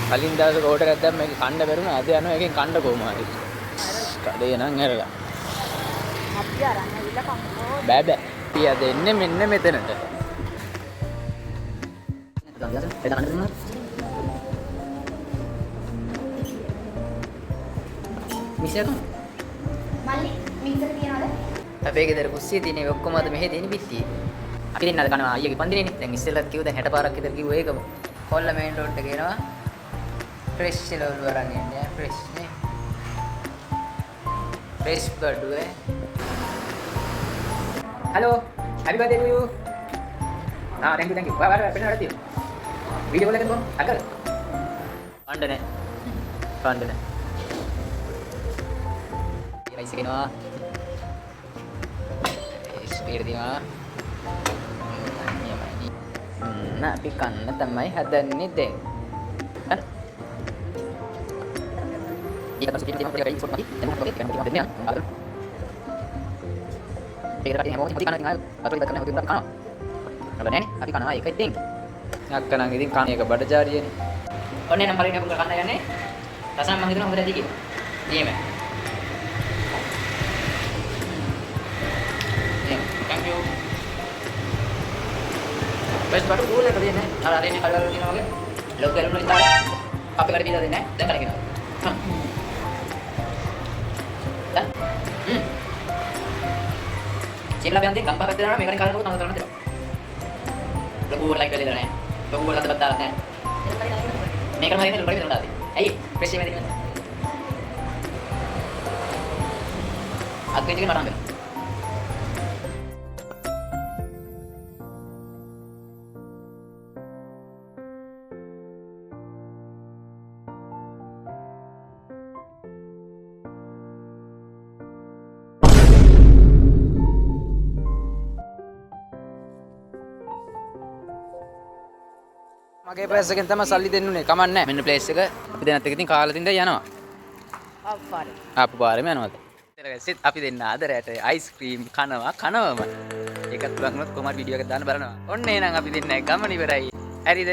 කලින් දවසේ කෝට එකක් දැම්ම මේක කන්න බැරුණා. අද යනවා එකෙන් කන්න කොහොම හරි. කඩේ නම් ඇරලා. අපි අරන් ඇවිල්ලා කම්කෝ. බෑ බෑ. අපි අද එන්නේ මෙන්න මෙතනට. මිසක මල්ලි මික්සර් තියනවද? අපේ ගෙදර කුස්සියේ තියෙන ඔක්කොම අද මෙහෙ තියෙන පිටියේ. අපි දෙන්න අද කනවා අයියගේ පන්දිනේනේ. දැන් ඉස්සෙල්ලත් කිව්ව දැන් 60 පාරක් විතර කිව්ව ඒකම. කොල්ල මේන් රෝඩ් එකේ එනවා. ෆ්‍රෙෂ් ලවල් වරන් එන්නේ ෆ්‍රෙෂ් නේ. ෆ්‍රෙෂ් බඩුවේ. Hello. happy birthday to you. thank you. වාර පෙන්නලා තියෙනවා. වීඩියෝ කොල් එකක් කරමු. අකර. කණ්ඩ නැහැ. කණ්ඩ නැහැ. රයිස් එකේනවා. ස්පීඩ් දිනවා. අපි කන්න තමයි හදන්නේ දැන්. හරි. ඒක තමයි පිටින් අපිට ගයිස් පොඩ්ඩක් දැන් මොකද කරන්නේ දෙන්නේ ආද. ඒක රටේ හැමෝම ඉතින් කනවා අපිට කරන්න හොදින් කනවා. නේද නෑනේ අපි කනවා ඒකයි දෙන්. නැක්කනම් ඉතින් කන එක බඩජාරියනේ. ඔන්නේ නම් පරිණය කන්න යන්නේ. රසම් මම හිතනවා හොඳට ඇති කියලා. එහෙම. thank you. බස් බඩු කූල් එක දෙන්නේ. අර අරේනේ කඩවල තියෙනවා වගේ. ලොක් ගලුන විතර අපි කඩ දීලා දෙන්නේ නැහැ. දැන් කඩගෙනවා. Cila biang tinggal, pakai tiada mereka kalau tahu tahu nanti. Lebu like kali dah ni, lebu lah terbatal ni. Mereka hari ni lebih terbatal. Ayo, presi mereka. Aku ini kan orang ber. මගේ price එකෙන් තමයි සල්ලි දෙන්න උනේ. කමක් නැහැ. මෙන්න place එක. අපි දෙන්නත් එක ඉතින් කාලා තින්ද යනවා. අප්පාරේ. ආපු පාරෙම යනවාද? ඊට අපි දෙන්න ආදරයට අයිස්ක්‍රීම් කනවම. ඒකත් පුළුවන් වුණොත් කොහමද වීඩියෝ එකක් දාන්න බලනවා. ඔන්න එහෙනම් අපි දෙන්න ගමන ඉවරයි. හරිද?